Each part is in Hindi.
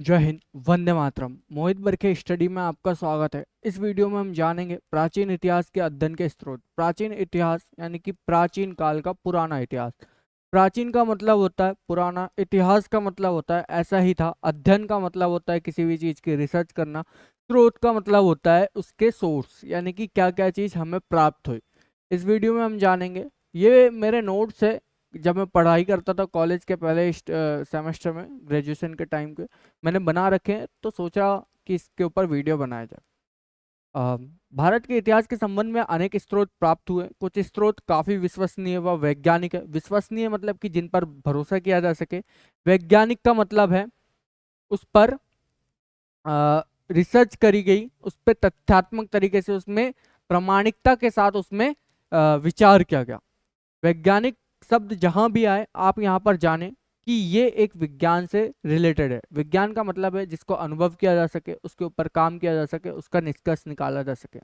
जय हिंद। वंदे मातरम। मोहित बरखे स्टडी में आपका स्वागत है। इस वीडियो में हम जानेंगे प्राचीन इतिहास के अध्ययन के स्रोत। प्राचीन इतिहास यानी कि प्राचीन काल का पुराना इतिहास। प्राचीन का मतलब होता है पुराना, इतिहास का मतलब होता है ऐसा ही था, अध्ययन का मतलब होता है किसी भी चीज़ की रिसर्च करना, स्रोत का मतलब होता है उसके सोर्स यानी कि क्या क्या चीज़ हमें प्राप्त हुई। इस वीडियो में हम जानेंगे, ये मेरे नोट्स है जब मैं पढ़ाई करता था कॉलेज के पहले सेमेस्टर में, ग्रेजुएशन के टाइम के मैंने बना रखे हैं, तो सोचा कि इसके ऊपर वीडियो बनाया जाए। अ, भारत के इतिहास के संबंध में अनेक स्रोत प्राप्त हुए। कुछ स्रोत काफी विश्वसनीय व वैज्ञानिक है। विश्वसनीय मतलब कि जिन पर भरोसा किया जा सके। वैज्ञानिक का मतलब है उस पर रिसर्च करी गई, उस पर तथ्यात्मक तरीके से उसमें प्रामाणिकता के साथ उसमें विचार किया गया। वैज्ञानिक शब्द जहां भी आए आप यहाँ पर जानें कि ये एक विज्ञान से रिलेटेड है। विज्ञान का मतलब है जिसको अनुभव किया जा सके, उसके ऊपर काम किया जा सके, उसका निष्कर्ष निकाला जा सके।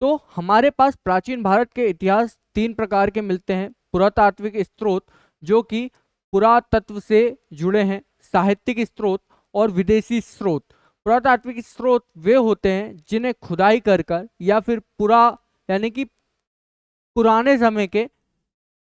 तो हमारे पास प्राचीन भारत के इतिहास तीन प्रकार के मिलते हैं। पुरातात्विक स्रोत जो कि पुरातत्व से जुड़े हैं, साहित्यिक स्रोत और विदेशी स्रोत। पुरातात्विक स्रोत वे होते हैं जिन्हें खुदाई कर कर या फिर पुरा यानी कि पुराने समय के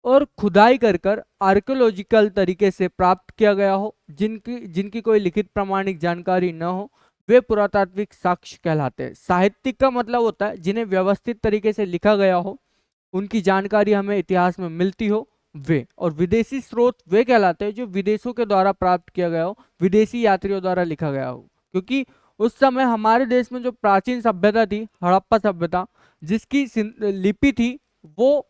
और खुदाई कर कर आर्कियोलॉजिकल तरीके से प्राप्त किया गया हो, जिनकी जिनकी कोई लिखित प्रमाणिक जानकारी न हो, वे पुरातात्विक साक्ष्य कहलाते हैं। साहित्यिक का मतलब होता है जिन्हें व्यवस्थित तरीके से लिखा गया हो, उनकी जानकारी हमें इतिहास में मिलती हो, वे। और विदेशी स्रोत वे कहलाते हैं जो विदेशों के द्वारा प्राप्त किया गया हो, विदेशी यात्रियों द्वारा लिखा गया हो। क्योंकि उस समय हमारे देश में जो प्राचीन सभ्यता थी, हड़प्पा सभ्यता, जिसकी लिपि थी वो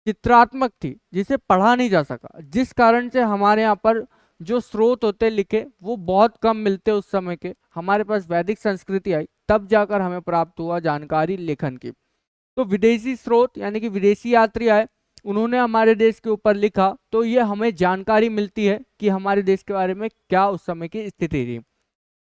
चित्रात्मक थी, जिसे पढ़ा नहीं जा सका, जिस कारण से हमारे यहाँ पर जो स्रोत होते लिखे वो बहुत कम मिलते उस समय के। हमारे पास वैदिक संस्कृति आई तब जाकर हमें प्राप्त हुआ जानकारी लेखन की। तो विदेशी स्रोत यानी कि विदेशी यात्री आए, उन्होंने हमारे देश के ऊपर लिखा, तो ये हमें जानकारी मिलती है कि हमारे देश के बारे में क्या उस समय की स्थिति थी।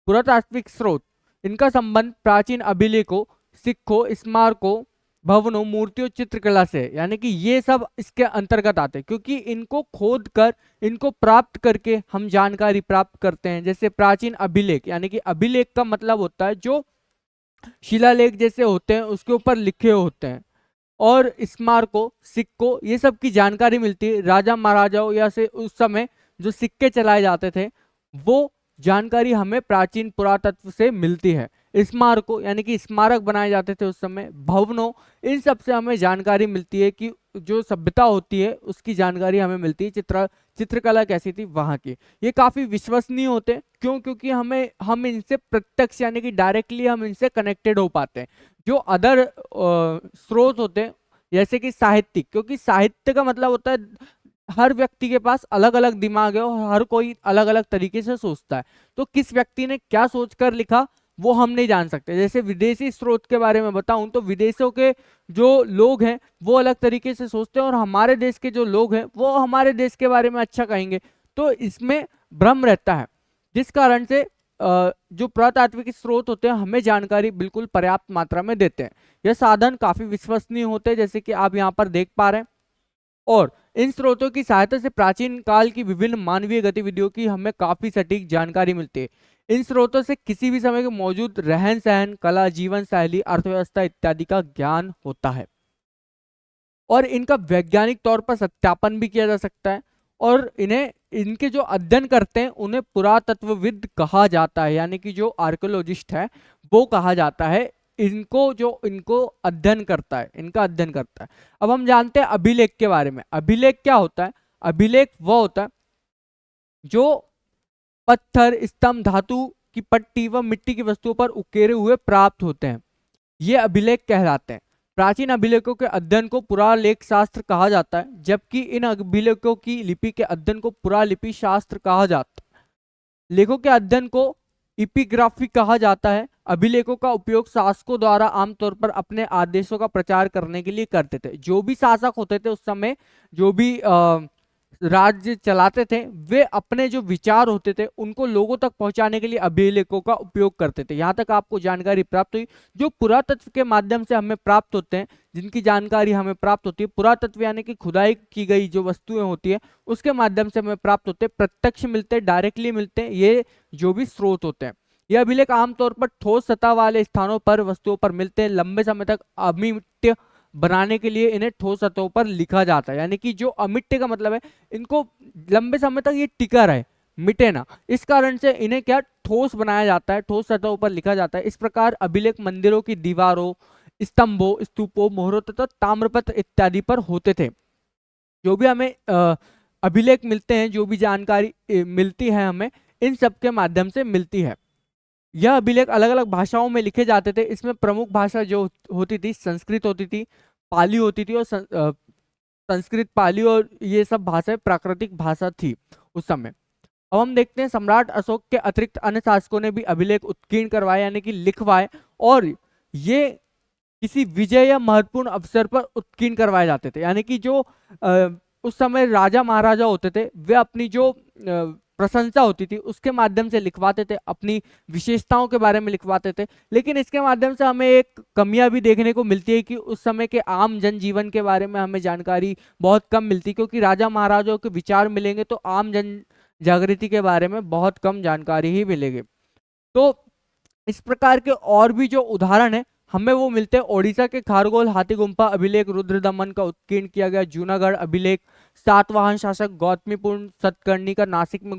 पुरातात्विक स्रोत, इनका संबंध प्राचीन अभिलेखों, सिक्कों, स्मारकों, भवनों, मूर्तियों, चित्रकला से, यानी कि ये सब इसके अंतर्गत आते हैं, क्योंकि इनको खोद कर, इनको प्राप्त करके हम जानकारी प्राप्त करते हैं। जैसे प्राचीन अभिलेख, यानी कि अभिलेख का मतलब होता है जो शिलालेख जैसे होते हैं उसके ऊपर लिखे होते हैं। और स्मारकों, सिक्कों, ये सब की जानकारी मिलती है। राजा महाराजाओं या से उस समय जो सिक्के चलाए जाते थे, वो जानकारी हमें प्राचीन पुरातत्व से मिलती है। स्मारकों यानी कि स्मारक बनाए जाते थे उस समय, भवनों, इन सब से हमें जानकारी मिलती है कि जो सभ्यता होती है उसकी जानकारी हमें मिलती है। चित्रकला कैसी थी वहां की। ये काफी विश्वसनीय होते हैं। क्यों? क्योंकि हम इनसे प्रत्यक्ष यानी कि डायरेक्टली हम इनसे कनेक्टेड हो पाते हैं। जो अदर स्रोत होते हैं जैसे कि साहित्यिक, क्योंकि साहित्य का मतलब होता है हर व्यक्ति के पास अलग अलग दिमाग है और हर कोई अलग अलग तरीके से सोचता है। तो किस व्यक्ति ने क्या सोचकर लिखा वो हम नहीं जान सकते। जैसे विदेशी स्रोत के बारे में बताऊं तो विदेशों के जो लोग हैं वो अलग तरीके से सोचते हैं और हमारे देश के जो लोग हैं वो हमारे देश के बारे में अच्छा कहेंगे। तो इसमें भ्रम रहता है, जिस कारण से जो पुरातात्विक स्रोत होते हैं हमें जानकारी बिल्कुल पर्याप्त मात्रा में देते हैं। यह साधन काफी विश्वसनीय होते हैं जैसे कि आप यहाँ पर देख पा रहे हैं। और इन स्रोतों की सहायता से प्राचीन काल की विभिन्न मानवीय गतिविधियों की हमें काफी सटीक जानकारी मिलती है। इन स्रोतों से किसी भी समय के मौजूद रहन सहन, कला, जीवन शैली, अर्थव्यवस्था इत्यादि का ज्ञान होता है और इनका वैज्ञानिक तौर पर सत्यापन भी किया जा सकता है। और इन्हें, इनके जो अध्ययन करते हैं उन्हें पुरातत्वविद कहा जाता है, यानी कि जो आर्कियोलॉजिस्ट है वो कहा जाता है इनको, जो इनको अध्ययन करता है, इनका अध्ययन करता है। अब हम जानते हैं अभिलेख के बारे में। अभिलेख क्या होता है? अभिलेख वो होता है जो पत्थर, स्तंभ, धातु की पट्टी व मिट्टी की वस्तुओं पर उकेरे हुए प्राप्त होते हैं, ये अभिलेख कहलाते हैं। प्राचीन अभिलेखों के अध्ययन को पुरालेख शास्त्र कहा जाता है, जबकि इन अभिलेखों की लिपि के अध्ययन को पुरालिपि शास्त्र कहा जाता है। लेखों के अध्ययन को इपिग्राफी कहा जाता है। अभिलेखों का उपयोग शासकों द्वारा आमतौर पर अपने आदेशों का प्रचार करने के लिए करते थे। जो भी शासक होते थे उस समय, जो भी राज्य चलाते थे वे अपने जो विचार होते थे उनको लोगों तक पहुंचाने के लिए अभिलेखों का उपयोग करते थे। यहाँ तक आपको जानकारी प्राप्त हुई। जो पुरातत्व के माध्यम से हमें प्राप्त होते हैं, जिनकी जानकारी हमें प्राप्त होती है, पुरातत्व यानी कि खुदाई की गई जो वस्तुएं होती है उसके माध्यम से हमें प्राप्त होते हैं, प्रत्यक्ष मिलते हैं, डायरेक्टली मिलते हैं, ये जो भी स्रोत होते हैं। ये अभिलेख आमतौर पर ठोस सतह वाले स्थानों पर वस्तुओं पर मिलते हैं। लंबे समय तक अमिट्य बनाने के लिए इन्हें ठोस सतहों पर लिखा जाता है, यानी कि जो अमिट्य का मतलब है इनको लंबे समय तक ये टिका रहे, मिटे ना, इस कारण से इन्हें क्या ठोस बनाया जाता है, ठोस सतहों पर लिखा जाता है। इस प्रकार अभिलेख मंदिरों की दीवारों, स्तंभों, स्तूपों, मोहरों तथा ताम्रपत्र इत्यादि पर होते थे। जो भी हमें अभिलेख मिलते हैं, जो भी जानकारी मिलती है हमें, इन सब के माध्यम से मिलती है। यह अभिलेख अलग अलग भाषाओं में लिखे जाते थे। इसमें प्रमुख भाषा जो होती थी संस्कृत होती थी, पाली होती थी, और संस्कृत, पाली और ये सब भाषाएं प्राकृतिक भाषा थी उस समय। अब हम देखते हैं सम्राट अशोक के अतिरिक्त अन्य शासकों ने भी अभिलेख उत्कीर्ण करवाए, यानी कि लिखवाए, और ये किसी विजय या महत्वपूर्ण अवसर पर उत्कीर्ण करवाए जाते थे। यानी कि जो उस समय राजा महाराजा होते थे वे अपनी जो प्रशंसा होती थी उसके माध्यम से लिखवाते थे, अपनी विशेषताओं के बारे में लिखवाते थे। लेकिन इसके माध्यम से हमें एक कमियां भी देखने को मिलती है कि उस समय के आम जनजीवन के बारे में हमें जानकारी बहुत कम मिलती, क्योंकि राजा महाराजाओं के विचार मिलेंगे तो आम जन जागृति के बारे में बहुत कम जानकारी ही मिलेगी। तो इस प्रकार के और भी जो उदाहरण है हमें वो मिलते हैं। ओडिशा के खारगोल हाथी गुम्फा अभिलेख रुद्र दमन का उत्कीर्ण किया गया। जूनागढ़ अभिलेख सातवाहन शासक गौतमीपुर सतकर्णी का नासिक में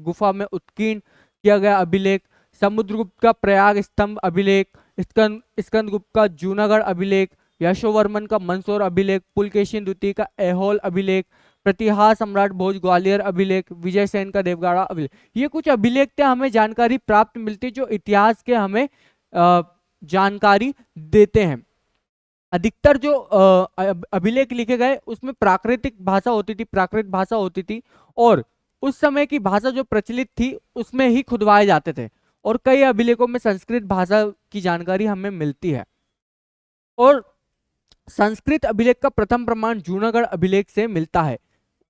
गुफा में उत्कीर्ण किया गया अभिलेख। समुद्रगुप्त का प्रयाग स्तंभ अभिलेख, स्कंदगुप्त का जूनागढ़ अभिलेख, यशोवर्मन का मंदसौर अभिलेख, पुलकेशिन द्वितीय का ऐहोल अभिलेख, प्रतिहार सम्राट भोज ग्वालियर अभिलेख, विजय सेन का देवगढ़ अभिलेख। ये कुछ अभिलेख थे हमें जानकारी प्राप्त मिलती है जो इतिहास के हमें जानकारी देते हैं। अधिकतर जो अभिलेख लिखे गए उसमें प्राकृतिक भाषा होती थी, प्राकृत भाषा होती थी, और उस समय की भाषा जो प्रचलित थी उसमें ही खुदवाए जाते थे, और कई अभिलेखों में संस्कृत भाषा की जानकारी हमें मिलती है। और संस्कृत अभिलेख का प्रथम प्रमाण जूनागढ़ अभिलेख से मिलता है।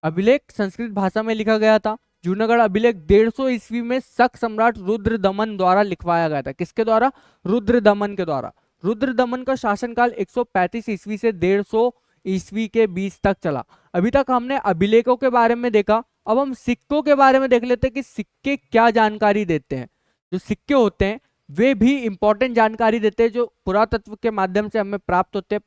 अभिलेख संस्कृत भाषा में लिखा गया था। जूनागढ़ अभिलेख 150 ईस्वी में शक सम्राट रुद्रदमन द्वारा लिखवाया गया था। किसके द्वारा? रुद्रदमन के द्वारा। रुद्रदमन का शासनकाल 135 ईस्वी से 150 ईस्वी के बीच तक चला। अभी तक हमने अभिलेखों के बारे में देखा, अब हम सिक्कों के बारे में देख लेते हैं कि सिक्के क्या जानकारी देते हैं। जो सिक्के होते हैं वे भी इंपॉर्टेंट जानकारी देते हैं, जो पुरातत्व के माध्यम से हमें प्राप्त होते हैं।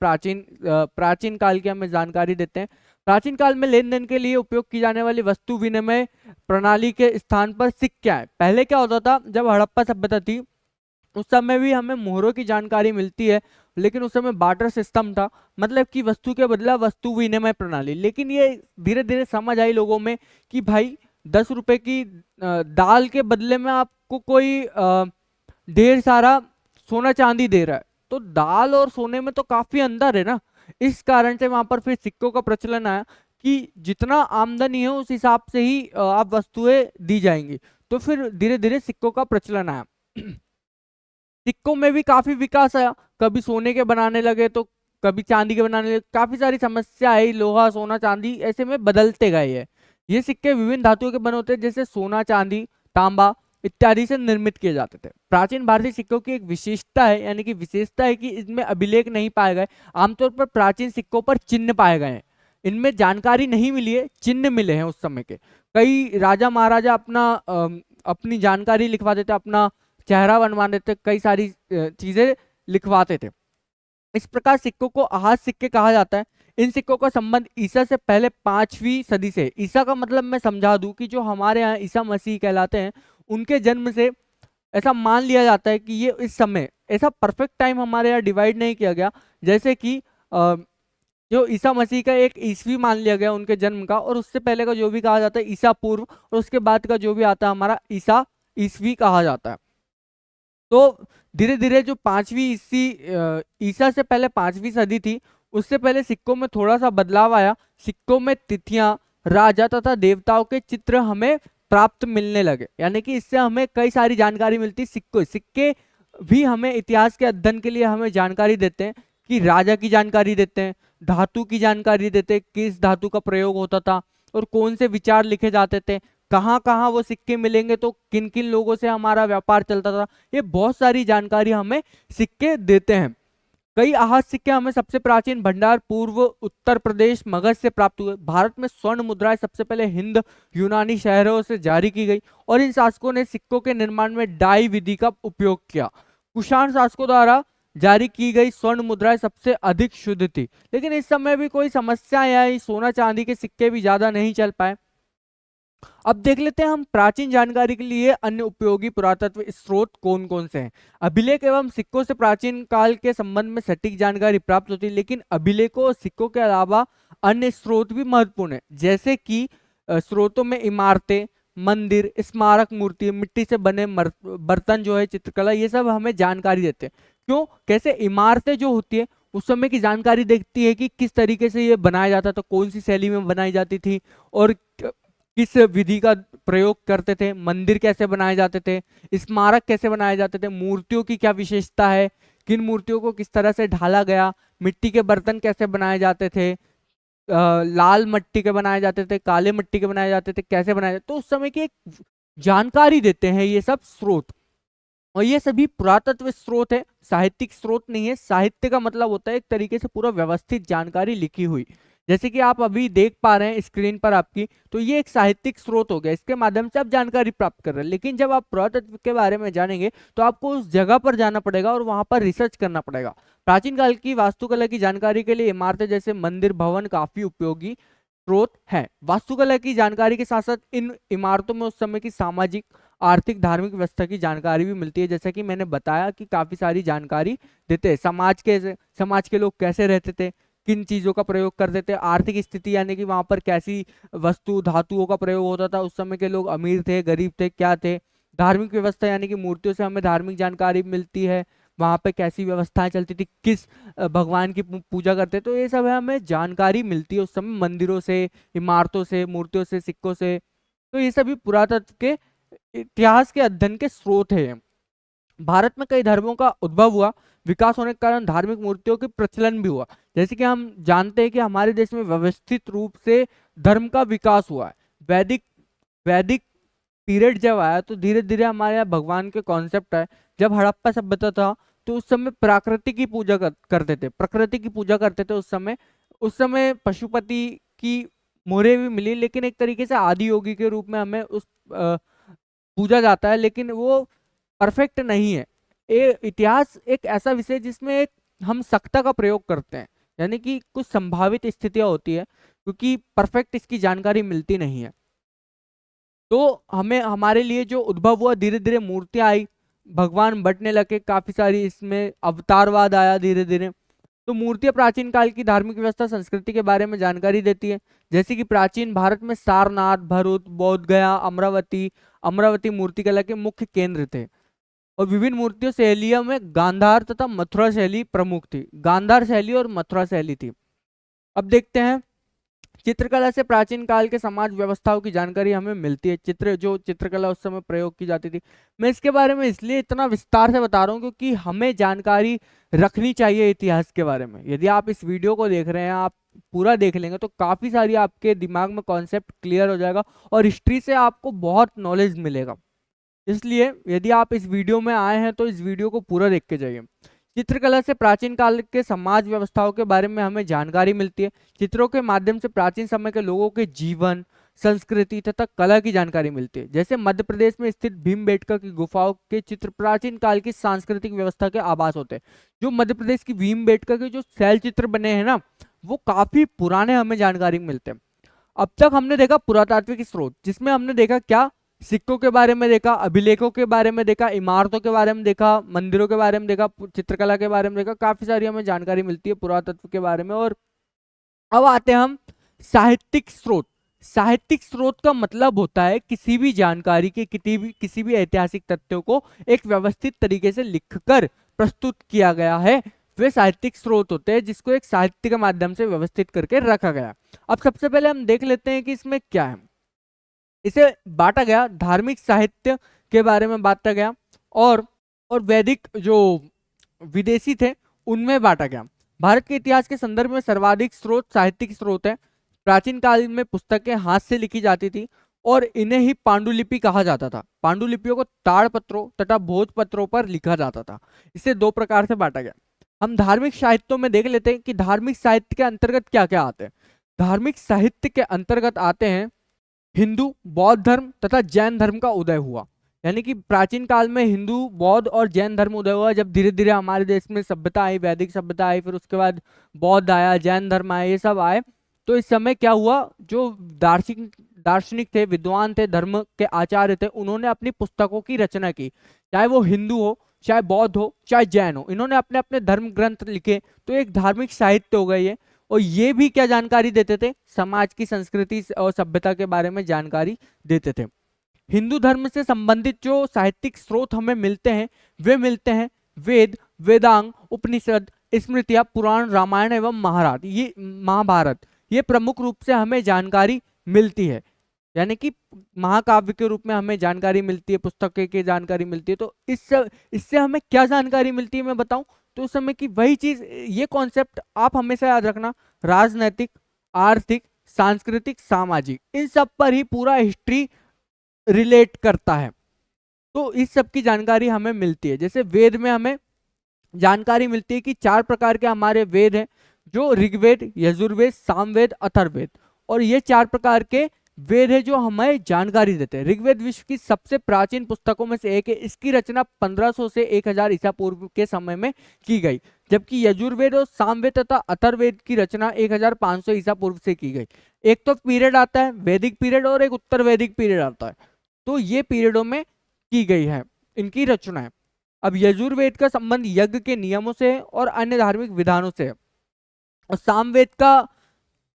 प्राचीन काल की हमें जानकारी देते हैं। प्राचीन काल में लेन देन के लिए उपयोग की जाने वाली वस्तु विनिमय प्रणाली के स्थान पर सिक्के आए। पहले क्या होता था, जब हड़प्पा सभ्यता थी उस समय भी हमें मोहरों की जानकारी मिलती है, लेकिन उस समय बार्टर सिस्टम था, मतलब कि वस्तु के बदला वस्तु विनिमय प्रणाली। लेकिन ये धीरे धीरे समझ आई लोगों में कि भाई 10 रुपए की दाल के बदले में आपको कोई ढेर सारा सोना चांदी दे रहा है, तो दाल और सोने में तो काफी अंतर है ना। इस कारण से वहां पर फिर सिक्कों का प्रचलन आया कि जितना आमदनी है उस हिसाब से ही आप वस्तुएं दी जाएंगी। तो फिर धीरे धीरे सिक्कों का प्रचलन आया। सिक्कों में भी काफी विकास आया, कभी सोने के बनाने लगे तो कभी चांदी के बनाने लगे, काफी सारी समस्या आई, लोहा सोना चांदी ऐसे में बदलते गए हैं। ये सिक्के विभिन्न धातुओं के बने होते हैं, जैसे सोना चांदी तांबा इत्यादि से निर्मित किए जाते थे। प्राचीन भारतीय सिक्कों की एक विशेषता है, यानी कि विशेषता है कि इसमें अभिलेख नहीं पाए गए। आमतौर पर प्राचीन सिक्कों पर चिन्ह पाए गए हैं, इनमें जानकारी नहीं मिली है, चिन्ह मिले हैं। उस समय के कई राजा महाराजा अपनी जानकारी लिखवा देते, अपना चेहरा बनवा देते, कई सारी चीजें लिखवाते थे। इस प्रकार सिक्कों को आहत सिक्के कहा जाता है। इन सिक्कों का संबंध ईसा से पहले 5वीं सदी से। ईसा का मतलब मैं समझा दूं कि जो हमारे यहाँ ईसा मसीह कहलाते हैं उनके जन्म से ऐसा मान लिया जाता है कि ये इस समय, ऐसा परफेक्ट टाइम हमारे यहाँ डिवाइड नहीं किया गया, जैसे कि जो ईसा मसीह का एक ईस्वी मान लिया गया उनके जन्म का, और उससे पहले का जो भी कहा जाता है ईसा पूर्व, और उसके बाद का जो भी आता है हमारा ईसा ईस्वी कहा जाता है। तो धीरे धीरे जो 5वीं ईसा से पहले 5वीं सदी थी, उससे पहले सिक्कों में थोड़ा सा बदलाव आया। सिक्कों में तिथियां, राजा तथा देवताओं के चित्र हमें प्राप्त मिलने लगे, यानी कि इससे हमें कई सारी जानकारी मिलती। सिक्के भी हमें इतिहास के अध्ययन के लिए हमें जानकारी देते हैं, कि राजा की जानकारी देते हैं, धातु की जानकारी देते हैं, किस धातु का प्रयोग होता था, और कौन से विचार लिखे जाते थे, कहाँ कहाँ वो सिक्के मिलेंगे, तो किन किन लोगों से हमारा व्यापार चलता था, ये बहुत सारी जानकारी हमें सिक्के देते हैं। कई आहत सिक्के हमें सबसे प्राचीन भंडार पूर्व उत्तर प्रदेश मगध से प्राप्त हुए। भारत में स्वर्ण मुद्राएं सबसे पहले हिंद यूनानी शहरों से जारी की गई और इन शासकों ने सिक्कों के निर्माण में डाई विधि का उपयोग किया। कुषाण शासकों द्वारा जारी की गई स्वर्ण मुद्राएं सबसे अधिक शुद्ध थी, लेकिन इस समय भी कोई समस्या आई, सोना चांदी के सिक्के भी ज्यादा नहीं चल पाए। अब देख लेते हैं हम प्राचीन जानकारी के लिए अन्य उपयोगी पुरातत्व स्रोत कौन कौन से हैं। अभिलेख एवं सिक्कों से प्राचीन काल के संबंध में सटीक जानकारी प्राप्त होती है, लेकिन अभिलेखों और सिक्कों के अलावा अन्य स्रोत भी महत्वपूर्ण है, जैसे कि स्रोतों में इमारतें, मंदिर, स्मारक मूर्ति, मिट्टी से बने बर्तन जो है, चित्रकला, ये सब हमें जानकारी देते हैं। क्यों? कैसे? इमारतें जो होती है उस समय की जानकारी देखती है कि किस तरीके से ये बनाया जाता था, कौन सी शैली में बनाई जाती थी और किस विधि का प्रयोग करते थे। मंदिर कैसे बनाए जाते थे, स्मारक कैसे बनाए जाते थे, मूर्तियों की क्या विशेषता है, किन मूर्तियों को किस तरह से ढाला गया, मिट्टी के बर्तन कैसे बनाए जाते थे, लाल मिट्टी के बनाए जाते थे, काले मिट्टी के बनाए जाते थे, कैसे बनाए जाते, तो उस समय की एक जानकारी देते हैं ये सब स्रोत। और ये सभी पुरातत्व स्रोत है, साहित्यिक स्रोत नहीं है। साहित्य का मतलब होता है एक तरीके से पूरा व्यवस्थित जानकारी लिखी हुई, जैसे कि आप अभी देख पा रहे हैं स्क्रीन पर आपकी, तो ये एक साहित्यिक स्रोत हो गया, इसके माध्यम से आप जानकारी प्राप्त कर रहे हैं। लेकिन जब आप पुरातत्व के बारे में जानेंगे तो आपको उस जगह पर जाना पड़ेगा और वहां पर रिसर्च करना पड़ेगा। प्राचीन काल की वास्तुकला की जानकारी के लिए इमारतें जैसे मंदिर, भवन काफी उपयोगी स्रोत है। वास्तुकला की जानकारी के साथ साथ इन इमारतों में उस समय की सामाजिक, आर्थिक, धार्मिक व्यवस्था की जानकारी भी मिलती है, जैसा कि मैंने बताया कि काफी सारी जानकारी देते हैं। समाज के लोग कैसे रहते थे, किन चीजों का प्रयोग करते थे, आर्थिक स्थिति यानी कि वहां पर कैसी वस्तु धातुओं का प्रयोग होता था, उस समय के लोग अमीर थे, गरीब थे, क्या थे। धार्मिक व्यवस्था यानी कि मूर्तियों से हमें धार्मिक जानकारी मिलती है, वहां पे कैसी व्यवस्थाएं चलती थी, किस भगवान की पूजा करते, तो ये सब है हमें जानकारी मिलती है उस समय मंदिरों से, इमारतों से, मूर्तियों से, सिक्कों से। तो ये सभी पुरातत्व के इतिहास के अध्ययन के स्रोत है। भारत में कई धर्मों का उद्भव हुआ, विकास होने के कारण धार्मिक मूर्तियों के प्रचलन भी हुआ। जैसे कि हम जानते हैं कि हमारे देश में व्यवस्थित रूप से धर्म का विकास हुआ है। वैदिक वैदिक पीरियड जब आया तो धीरे धीरे हमारे यहाँ भगवान के कॉन्सेप्ट है। जब हड़प्पा सभ्यता था तो उस समय प्रकृति की पूजा करते थे, प्रकृति की पूजा करते थे उस समय पशुपति की मोहरें भी मिली, लेकिन एक तरीके से आदि योगी के रूप में हमें उस पूजा जाता है, लेकिन वो परफेक्ट नहीं है। ये इतिहास एक ऐसा विषय जिसमें एक हम सख्ता का प्रयोग करते हैं, यानी कि कुछ संभावित स्थितियां होती है, क्योंकि परफेक्ट इसकी जानकारी मिलती नहीं है। तो हमें हमारे लिए जो उद्भव हुआ, धीरे धीरे मूर्तियां आई, भगवान बटने लगे, काफी सारी इसमें अवतारवाद आया धीरे धीरे। तो मूर्तियां प्राचीन काल की धार्मिक व्यवस्था, संस्कृति के बारे में जानकारी देती है। जैसे कि प्राचीन भारत में सारनाथ, भरूच, बोध गया, अमरावती मूर्तिकला के मुख्य केंद्र थे और विभिन्न मूर्तियों शैलियों में गांधार तथा मथुरा शैली प्रमुख थी। गांधार शैली और मथुरा शैली थी। अब देखते हैं चित्रकला से प्राचीन काल के समाज व्यवस्थाओं की जानकारी हमें मिलती है। चित्रकला उस समय प्रयोग की जाती थी। मैं इसके बारे में इसलिए इतना विस्तार से बता रहा हूँ क्योंकि हमें जानकारी रखनी चाहिए इतिहास के बारे में। यदि आप इस वीडियो को देख रहे हैं, आप पूरा देख लेंगे तो काफी सारी आपके दिमाग में कॉन्सेप्ट क्लियर हो जाएगा और हिस्ट्री से आपको बहुत नॉलेज मिलेगा। इसलिए यदि आप इस वीडियो में आए हैं तो इस वीडियो को पूरा देख के जाइए। चित्रकला से प्राचीन काल के समाज व्यवस्थाओं के बारे में हमें जानकारी मिलती है। चित्रों के माध्यम से प्राचीन समय के लोगों के जीवन, संस्कृति तथा कला की जानकारी मिलती है। जैसे मध्य प्रदेश में स्थित भीमबेटका की गुफाओं के चित्र प्राचीन काल की सांस्कृतिक व्यवस्था के आभास होते हैं। जो मध्य प्रदेश की भीमबेटका के जो शैल चित्र बने हैं ना, वो काफी पुराने हमें जानकारी मिलते हैं। अब तक हमने देखा पुरातात्विक स्रोत, जिसमें हमने देखा क्या, सिक्कों के बारे में देखा, अभिलेखों के बारे में देखा, इमारतों के बारे में देखा, मंदिरों के बारे में देखा, चित्रकला के बारे में देखा, काफी सारी हमें जानकारी मिलती है पुरातत्व के बारे में। और अब आते हैं हम साहित्यिक स्रोत। साहित्यिक स्रोत का मतलब होता है किसी भी जानकारी के, किसी भी ऐतिहासिक तथ्यों को एक व्यवस्थित तरीके से लिखकर प्रस्तुत किया गया है, वे साहित्यिक स्रोत होते हैं, जिसको एक साहित्य के माध्यम से व्यवस्थित करके रखा गया। अब सबसे पहले हम देख लेते हैं कि इसमें क्या है। इसे बांटा गया, धार्मिक साहित्य के बारे में बांटा गया और वैदिक जो विदेशी थे उनमें बांटा गया। भारत के इतिहास के संदर्भ में सर्वाधिक स्रोत साहित्यिक स्रोत है। प्राचीन काल में पुस्तकें हाथ से लिखी जाती थी और इन्हें ही पांडुलिपि कहा जाता था। पांडुलिपियों को ताड़पत्रों तथा भोजपत्रों पर लिखा जाता था। इसे दो प्रकार से बांटा गया। हम धार्मिक साहित्यों में देख लेते हैं कि धार्मिक साहित्य के अंतर्गत क्या क्या आते हैं। धार्मिक साहित्य के अंतर्गत आते हैं हिंदू, बौद्ध धर्म तथा जैन धर्म का उदय हुआ। यानी कि प्राचीन काल में हिंदू, बौद्ध और जैन धर्म उदय हुआ। जब धीरे धीरे हमारे देश में सभ्यता आई, वैदिक सभ्यता आई, फिर उसके बाद बौद्ध आया, जैन धर्म आया, ये सब आए, तो इस समय क्या हुआ, जो दार्शनिक थे, विद्वान थे, धर्म के आचार्य थे, उन्होंने अपनी पुस्तकों की रचना की। चाहे वो हिंदू हो, चाहे बौद्ध हो, चाहे जैन हो, इन्होंने अपने अपने धर्म ग्रंथ लिखे, तो एक धार्मिक साहित्य हो गई है। और ये भी क्या जानकारी देते थे, समाज की संस्कृति और सभ्यता के बारे में जानकारी देते थे। हिंदू धर्म से संबंधित जो साहित्यिक स्रोत हमें मिलते हैं, वे मिलते हैं वेद, वेदांग, उपनिषद, स्मृतियां, पुराण, रामायण एवं महाभारत। ये प्रमुख रूप से हमें जानकारी मिलती है, यानी कि महाकाव्य के रूप में हमें जानकारी मिलती है, पुस्तकें की जानकारी मिलती है। तो इससे हमें क्या जानकारी मिलती है मैं बताऊं, तो उस समय की वही चीज, ये कॉन्सेप्ट आप हमेशा याद रखना, राजनैतिक, आर्थिक, सांस्कृतिक, सामाजिक, इन सब पर ही पूरा हिस्ट्री रिलेट करता है। तो इस सब की जानकारी हमें मिलती है। जैसे वेद में हमें जानकारी मिलती है कि 4 प्रकार के हमारे वेद हैं, जो ऋग्वेद, यजुर्वेद, सामवेद, अथर्ववेद। और ये 4 प्रकार के वेद है जो हमें जानकारी देते हैं। ऋग्वेद विश्व की सबसे प्राचीन पुस्तकों में से एक है। इसकी रचना 1500 से 1000 ईसा पूर्व के समय में की गई, जबकि यजुर्वेद और सामवेद तथा अथर्ववेद की रचना 1500 ईसा पूर्व से की गई। एक तो पीरियड आता है वैदिक पीरियड और एक उत्तर वैदिक पीरियड आता है, तो ये पीरियडों में की गई है इनकी रचना है। अब यजुर्वेद का संबंध यज्ञ के नियमों से और अन्य धार्मिक विधानों से है, और सामवेद का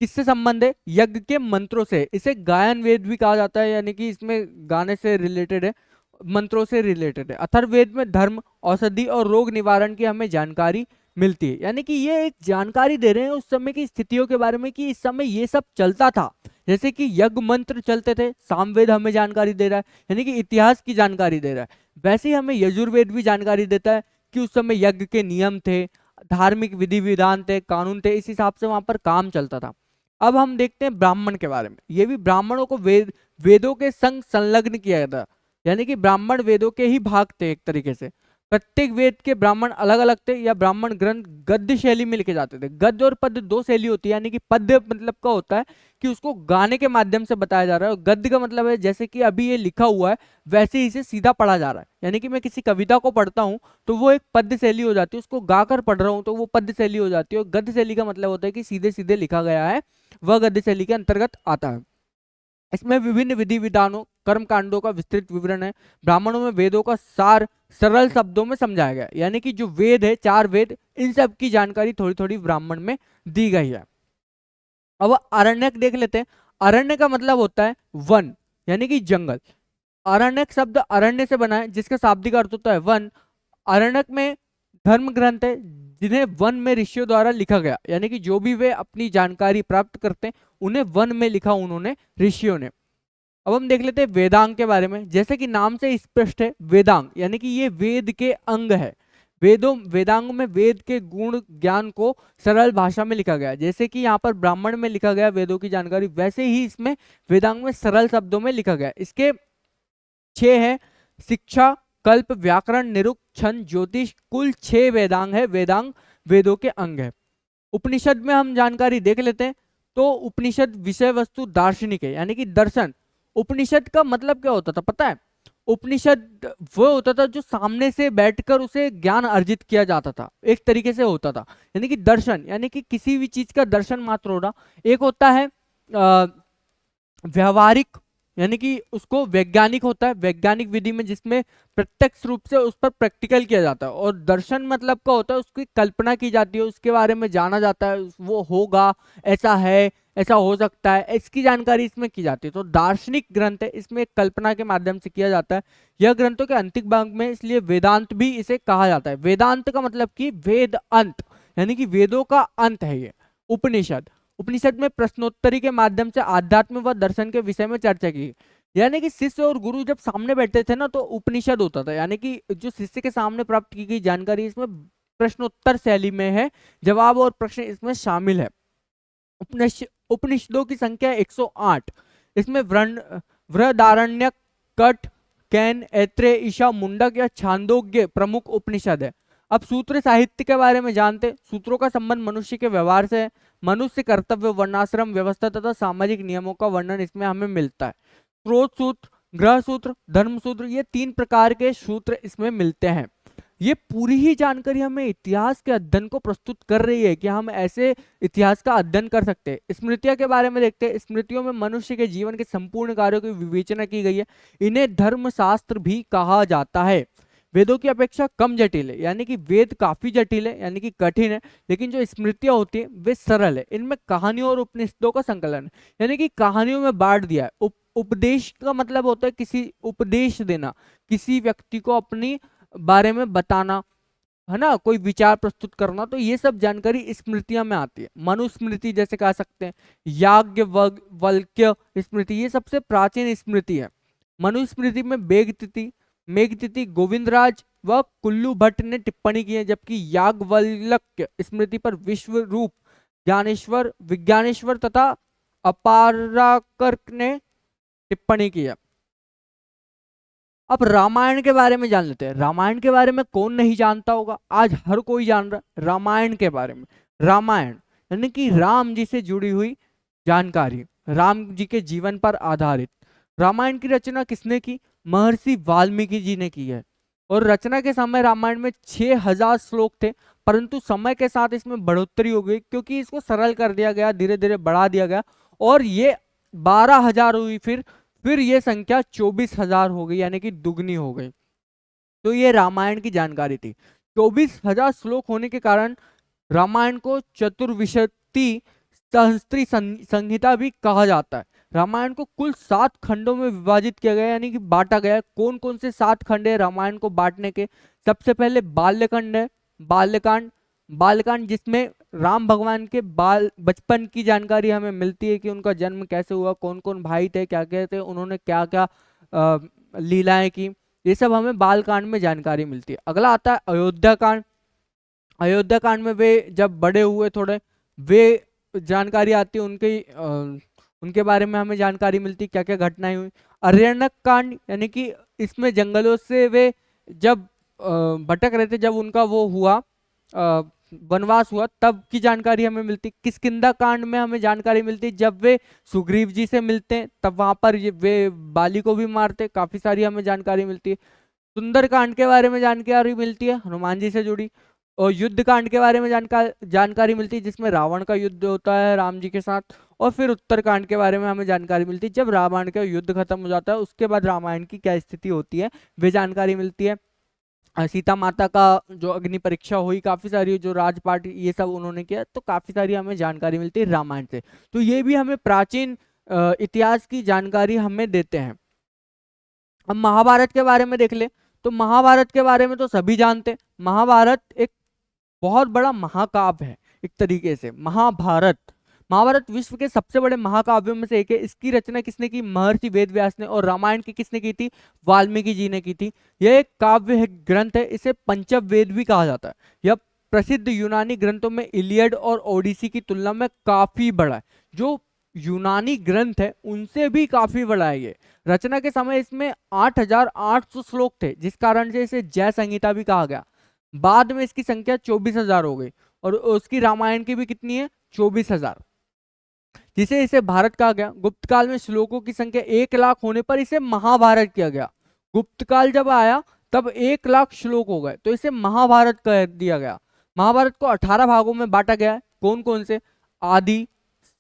किससे संबंध है, यज्ञ के मंत्रों से। इसे गायन वेद भी कहा जाता है, यानी कि इसमें गाने से रिलेटेड है, मंत्रों से रिलेटेड है। अथर्ववेद में धर्म, औषधि और रोग निवारण की हमें जानकारी मिलती है। यानी कि ये एक जानकारी दे रहे हैं उस समय की स्थितियों के बारे में कि इस समय ये सब चलता था। जैसे कि यज्ञ मंत्र चलते थे, सामवेद हमें जानकारी दे रहा है, यानी कि इतिहास की जानकारी दे रहा है। वैसे ही हमें यजुर्वेद भी जानकारी देता है कि उस समय यज्ञ के नियम थे, धार्मिक विधि विधान थे, कानून थे, इस हिसाब से वहां पर काम चलता था। अब हम देखते हैं ब्राह्मण के बारे में। ये भी ब्राह्मणों को वेदों के संग संलग्न किया गया था, यानी कि ब्राह्मण वेदों के ही भाग थे एक तरीके से। प्रत्येक वेद के ब्राह्मण अलग अलग थे, या ब्राह्मण ग्रंथ गद्य शैली में लिखे जाते थे। गद्य और पद्य दो शैली होती है, यानी कि पद्य मतलब का होता है कि उसको गाने के माध्यम से बताया जा रहा है, और गद्य का मतलब है जैसे कि अभी ये लिखा हुआ है वैसे ही इसे सीधा पढ़ा जा रहा है। यानी कि मैं किसी कविता को पढ़ता हूँ तो वो एक पद्य शैली हो जाती है, उसको गाकर पढ़ रहा हूँ तो वो पद्य शैली हो जाती है। और गद्य शैली का मतलब होता है कि सीधे सीधे लिखा गया है, वह गद्य शैली के अंतर्गत आता है। इसमें विभिन्न विधि विधानों, कर्म कांडों का विस्तृत विवरण है। ब्राह्मणों में वेदों का सार सरल शब्दों में समझाया गया, यानी कि जो वेद है, 4 वेद, इन सब की जानकारी थोड़ी थोड़ी ब्राह्मण में दी गई है। अब अरण्यक देख लेते हैं। अरण्य का मतलब होता है वन, यानी कि जंगल। अरण्यक शब्द अरण्य से बना है, जिसका शाब्दिक अर्थ होता है वन। अरण्यक में धर्म ग्रंथ है जिन्हें वन में ऋषियों द्वारा लिखा गया, यानी कि जो भी वे अपनी जानकारी प्राप्त करते हैं उन्हें वन में लिखा उन्होंने, ऋषियों ने। अब हम देख लेते हैं वेदांग के बारे में। जैसे कि नाम से स्पष्ट है, वेदांग यानी कि ये वेद के अंग है। वेदांग में वेद के गुण ज्ञान को सरल भाषा में लिखा गया है। जैसे कि यहाँ पर ब्राह्मण में लिखा गया वेदों की जानकारी, वैसे ही इसमें वेदांग में सरल शब्दों में लिखा गया है। इसके 6 है, शिक्षा, कल्प, व्याकरण, निरुक्त, छंद, ज्योतिष, कुल 6 वेदांग है। वेदांग वेदों के अंग है। उपनिषद में हम जानकारी देख लेते हैं। तो उपनिषद विषय वस्तु दार्शनिक है, यानी कि दर्शन। उपनिषद का मतलब क्या होता था पता है? उपनिषद वो होता था जो सामने से बैठकर उसे ज्ञान अर्जित किया जाता था, एक तरीके से होता था। यानी कि दर्शन, यानी कि किसी भी चीज का दर्शन मात्र होना। एक होता है व्यवहारिक, यानी कि उसको वैज्ञानिक होता है, वैज्ञानिक विधि में जिसमें प्रत्यक्ष रूप से उस पर प्रैक्टिकल किया जाता है। और दर्शन मतलब का होता है उसकी कल्पना की जाती है, उसके बारे में जाना जाता है, वो होगा, ऐसा है, ऐसा हो सकता है, इसकी जानकारी इसमें की जाती है। तो दार्शनिक ग्रंथ है, इसमें कल्पना के माध्यम से किया जाता है। यह ग्रंथों के अंतिम भाग में, इसलिए वेदांत भी इसे कहा जाता है। वेदांत का मतलब कि वेद अंत, यानी कि वेदों का अंत है ये उपनिषद। उपनिषद में प्रश्नोत्तरी के माध्यम से आध्यात्म व दर्शन के विषय में चर्चा की, यानी कि शिष्य और गुरु जब सामने बैठते थे ना तो उपनिषद होता था, यानी कि जो शिष्य के सामने प्राप्त की गई जानकारी इसमें प्रश्नोत्तर शैली में है, जवाब और प्रश्न इसमें शामिल है। उपनिषदों की संख्या 108। इसमें बृहदारण्यक, कट, कैन, ऐत्रेय, ईशा, मुंडक या छांदोग्य प्रमुख उपनिषद है। अब सूत्र साहित्य के बारे में जानते हैं। सूत्रों का संबंध मनुष्य के व्यवहार से है। मनुष्य कर्तव्य, वर्णाश्रम व्यवस्था तथा सामाजिक नियमों का वर्णन इसमें हमें मिलता है। स्रोत सूत्र, ग्रह सूत्र, धर्म सूत्र, ये 3 प्रकार के सूत्र इसमें मिलते हैं। ये पूरी ही जानकारी हमें इतिहास के अध्ययन को प्रस्तुत कर रही है कि हम ऐसे इतिहास का अध्ययन कर सकते हैं। स्मृतियां के बारे में देखते हैं। स्मृतियों में मनुष्य के जीवन के संपूर्ण कार्यों की विवेचना की गई है। इन्हें धर्मशास्त्र भी कहा जाता है। वेदों की अपेक्षा कम जटिल है, यानी कि वेद काफी जटिल है, यानी कि कठिन है, लेकिन जो स्मृतियां होती है वे सरल है। इनमें कहानियों और उपनिषदों का संकलन है, यानी कि कहानियों में बांट दिया है। उपदेश का मतलब होता है किसी उपदेश देना, किसी व्यक्ति को अपनी बारे में बताना, है ना, कोई विचार प्रस्तुत करना, तो ये सब जानकारी स्मृतियां में आती है। मनुस्मृति जैसे कह सकते हैं, याज्ञवल्क्य स्मृति, ये सबसे प्राचीन स्मृति है। मनुस्मृति में मेघतिथि गोविंदराज व कुल्लू भट्ट ने टिप्पणी की है, जबकि याज्ञवल्क्य स्मृति पर विश्वरूप, ज्ञानेश्वर, विज्ञानेश्वर तथा अपाराकर ने टिप्पणी की है। अब रामायण के बारे में जान लेते हैं। रामायण के बारे में कौन नहीं जानता होगा, आज हर कोई जान रहा है रामायण के बारे में। रामायण यानी कि राम जी से जुड़ी हुई जानकारी, राम जी के जीवन पर आधारित। रामायण की रचना किसने की? महर्षि वाल्मीकि जी ने की है। और रचना के समय रामायण में 6000 श्लोक थे, परंतु समय के साथ इसमें बढ़ोतरी हो गई, क्योंकि इसको सरल कर दिया गया, धीरे धीरे बढ़ा दिया गया, और ये 12,000 हुई। फिर ये संख्या 24,000 हो गई, यानी कि दुगनी हो गई। तो ये रामायण की जानकारी थी। 24,000 श्लोक होने के कारण रामायण को चतुर्विंशति सहस्त्री संहिता भी कहा जाता है। रामायण को कुल 7 खंडों में विभाजित किया गया, यानी कि बांटा गया है। कौन कौन से 7 खंड है रामायण को बांटने के? सबसे पहले बाल्यकांड है, बालकांड जिसमें राम भगवान के बचपन की जानकारी हमें मिलती है कि उनका जन्म कैसे हुआ, कौन कौन भाई थे, क्या क्या थे, उन्होंने क्या क्या लीलाएं की, ये सब हमें बालकांड में जानकारी मिलती है। अगला आता है अयोध्या कांड। अयोध्या कांड में वे जब बड़े हुए थोड़े, वे जानकारी आती है, उनके बारे में हमें जानकारी मिलती, क्या क्या घटनाएं हुई। अरण्यक कांड यानी कि इसमें जंगलों से वे जब भटक रहे थे, जब उनका वो हुआ वनवास हुआ, तब की जानकारी हमें मिलती। किष्किंधा कांड में हमें जानकारी मिलती जब वे सुग्रीव जी से मिलते हैं, तब वहां पर वे बाली को भी मारते, काफी सारी हमें जानकारी मिलती है। सुंदर कांड के बारे में जानकारी मिलती है, हनुमान जी से जुड़ी। और युद्ध कांड के बारे में जानकारी मिलती है, जिसमें रावण का युद्ध होता है राम जी के साथ। और फिर उत्तर कांड के बारे में हमें जानकारी मिलती है, जब रावण का युद्ध खत्म हो जाता है, उसके बाद रामायण की क्या स्थिति होती है वे जानकारी मिलती है। सीता माता का जो अग्नि परीक्षा हुई, काफी सारी जो राजपाट ये सब उन्होंने किया, तो काफी सारी हमें जानकारी मिलती है रामायण से। तो ये भी हमें प्राचीन इतिहास की जानकारी हमें देते हैं। अब महाभारत के बारे में देख ले, तो महाभारत के बारे में तो सभी जानते हैं। महाभारत एक बहुत बड़ा महाकाव्य है, एक तरीके से महाभारत विश्व के सबसे बड़े महाकाव्यों में से एक है। इसकी रचना किसने की? महर्षि वेदव्यास ने। और रामायण की किसने की थी? वाल्मीकि जी ने की थी। यह एक काव्य है, ग्रंथ है, इसे पंचवेद भी कहा जाता है। यह प्रसिद्ध यूनानी ग्रंथों में इलियड और ओडिसी की तुलना में काफी बड़ा है। जो यूनानी ग्रंथ है उनसे भी काफी बड़ा है ये। रचना के समय इसमें 8,800 श्लोक थे, जिस कारण से इसे जय संहिता भी कहा गया। बाद में इसकी संख्या 24,000 हो गई, और उसकी रामायण की भी कितनी है? 24,000, जिसे इसे भारत कहा गया। गुप्त काल में श्लोकों की संख्या 1,00,000 होने पर इसे महाभारत किया गया। गुप्त काल जब आया तब 1,00,000 श्लोक हो गए, तो इसे महाभारत कह दिया गया। महाभारत को 18 भागों में बांटा गया है। कौन कौन से? आदि,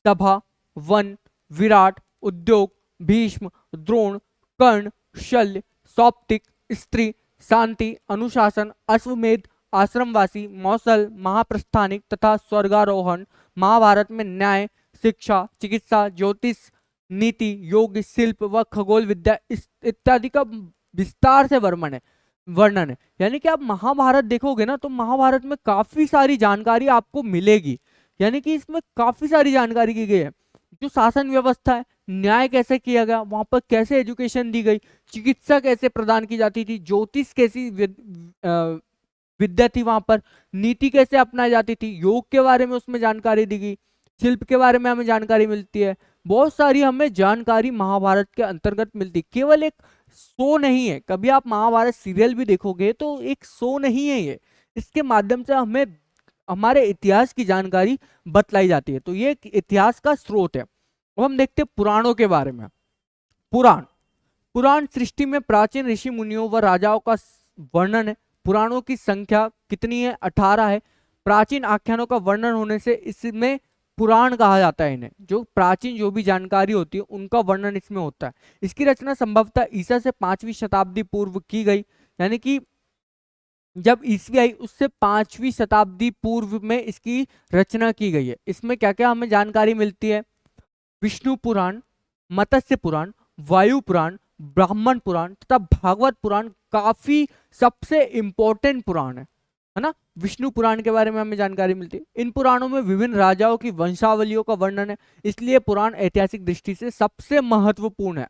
सभा, वन, विराट, उद्योग, भीष्म, द्रोण, कर्ण, शल्य, सौप्तिक, स्त्री, शांति, अनुशासन, अश्वमेध, आश्रमवासी, मौसल, महाप्रस्थानिक तथा स्वर्गारोहण। महाभारत में न्याय, शिक्षा, चिकित्सा, ज्योतिष, नीति, योग, शिल्प व खगोल विद्या इत्यादि का विस्तार से वर्णन है। यानी कि आप महाभारत देखोगे ना, तो महाभारत में काफी सारी जानकारी आपको मिलेगी। यानी कि इसमें काफी सारी जानकारी की गई है। जो शासन व्यवस्था है, न्याय कैसे किया गया, वहां पर कैसे एजुकेशन दी गई, चिकित्सा कैसे प्रदान की जाती थी, ज्योतिष कैसी विद्या थी, वहां पर नीति कैसे अपनाई जाती थी, योग के बारे में उसमें जानकारी दी गई, शिल्प के बारे में हमें जानकारी मिलती है, बहुत सारी हमें जानकारी महाभारत के अंतर्गत मिलती है। केवल एक शो नहीं है, कभी आप महाभारत सीरियल भी देखोगे तो एक शो नहीं है ये, इसके माध्यम से हमें हमारे इतिहास की जानकारी बतलाई जाती है। तो ये एक इतिहास का स्रोत है। अब हम देखते हैं पुराणों के बारे में। पुराण, पुराण सृष्टि में प्राचीन ऋषि मुनियों व राजाओं का वर्णन है। पुराणों की संख्या कितनी है? 18 है। प्राचीन आख्यानों का वर्णन होने से इसमें पुराण कहा जाता है इन्हें। जो प्राचीन जो भी जानकारी होती है उनका वर्णन इसमें होता है। इसकी रचना संभवतः ईसा से 5वीं शताब्दी पूर्व की गई, यानी कि जब ईस्वी आई उससे 5वीं शताब्दी पूर्व में इसकी रचना की गई है। इसमें क्या क्या हमें जानकारी मिलती है? विष्णु पुराण, मत्स्य पुराण, वायु पुराण, ब्राह्मण पुराण तथा भागवत पुराण काफी सबसे इंपॉर्टेंट पुराण है ना। विष्णु पुराण के बारे में हमें जानकारी मिलती है। इन पुराणों में विभिन्न राजाओं की वंशावलियों का वर्णन है, इसलिए पुराण ऐतिहासिक दृष्टि से सबसे महत्वपूर्ण है।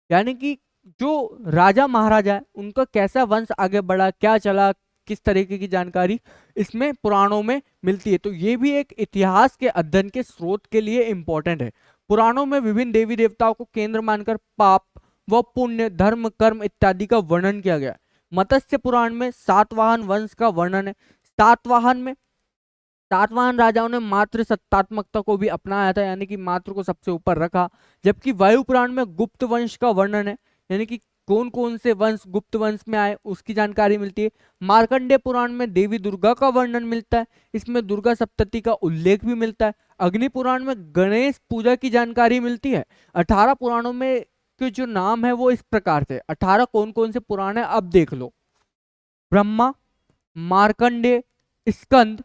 यानी कि जो राजा महाराजा है उनका कैसा वंश आगे बढ़ा, क्या चला, किस तरीके की जानकारी इसमें पुराणों में मिलती है। तो ये भी एक इतिहास के अध्ययन के स्रोत के लिए इंपॉर्टेंट है। पुराणों में विभिन्न देवी देवताओं को केंद्र मानकर पाप व पुण्य, धर्म, कर्म इत्यादि का वर्णन किया गया। मत्स्य पुराण में सातवाहन वंश का वर्णन है। सातवाहन में सातवाहन राजाओं ने मात्र सत्तात्मकता को भी अपनाया था, यानी कि मात्र को सबसे ऊपर रखा। जबकि वायु पुराण में गुप्त वंश का वर्णन है, यानी कि कौन कौन से वंश गुप्त वंश में आए उसकी जानकारी मिलती है। मार्कंडेय पुराण में देवी दुर्गा का वर्णन मिलता है, इसमें दुर्गा सप्तती का उल्लेख भी मिलता है। अग्नि पुराण में गणेश पूजा की जानकारी मिलती है। 18 पुराणों में के जो नाम है वो इस प्रकार से, 18 कौन कौन से पुराण है अब देख लो। ब्रह्मा, मार्कंडेय, स्कंद,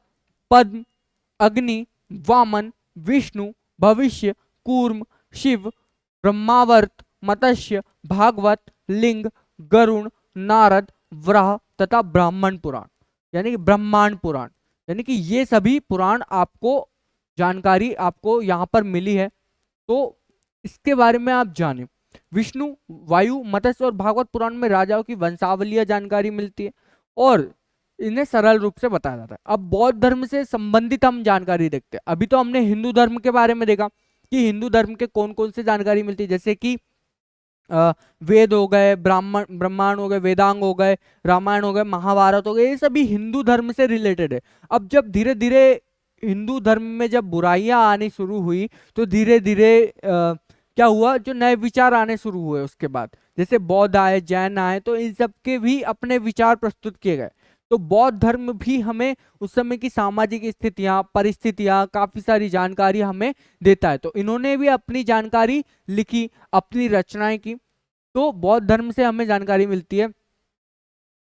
पद्म, अग्नि, वामन, विष्णु, भविष्य, कूर्म, शिव, ब्रह्मावर्त, मत्स्य, भागवत, लिंग, गरुण, नारद, वराह तथा ब्राह्मण पुराण, यानी कि ब्रह्मांड पुराण। यानी कि ये सभी पुराण आपको जानकारी आपको यहाँ पर मिली है, तो इसके बारे में आप जानें। विष्णु, वायु, मत्स्य और भागवत पुराण में राजाओं की वंशावलियां जानकारी मिलती है और इन्हें सरल रूप से बताया जाता है। अब बौद्ध धर्म से संबंधित हम जानकारी देखते हैं। अभी तो हमने हिंदू धर्म के बारे में देखा कि हिंदू धर्म के कौन कौन से जानकारी मिलती है, जैसे कि वेद हो गए, ब्रह्मांड हो गए, वेदांग हो गए, रामायण हो गए, महाभारत हो गए, ये सभी हिंदू धर्म से रिलेटेड है। अब जब धीरे धीरे हिंदू धर्म में जब बुराइयां आनी शुरू हुई तो धीरे धीरे क्या हुआ, जो नए विचार आने शुरू हुए उसके बाद, जैसे बौद्ध आए, जैन आए, तो इन सब के भी अपने विचार प्रस्तुत किए गए। तो बौद्ध धर्म भी हमें उस समय की सामाजिक स्थितियां, परिस्थितियां, काफी सारी जानकारी हमें देता है। तो इन्होंने भी अपनी जानकारी लिखी, अपनी रचनाएं की, तो बौद्ध धर्म से हमें जानकारी मिलती है।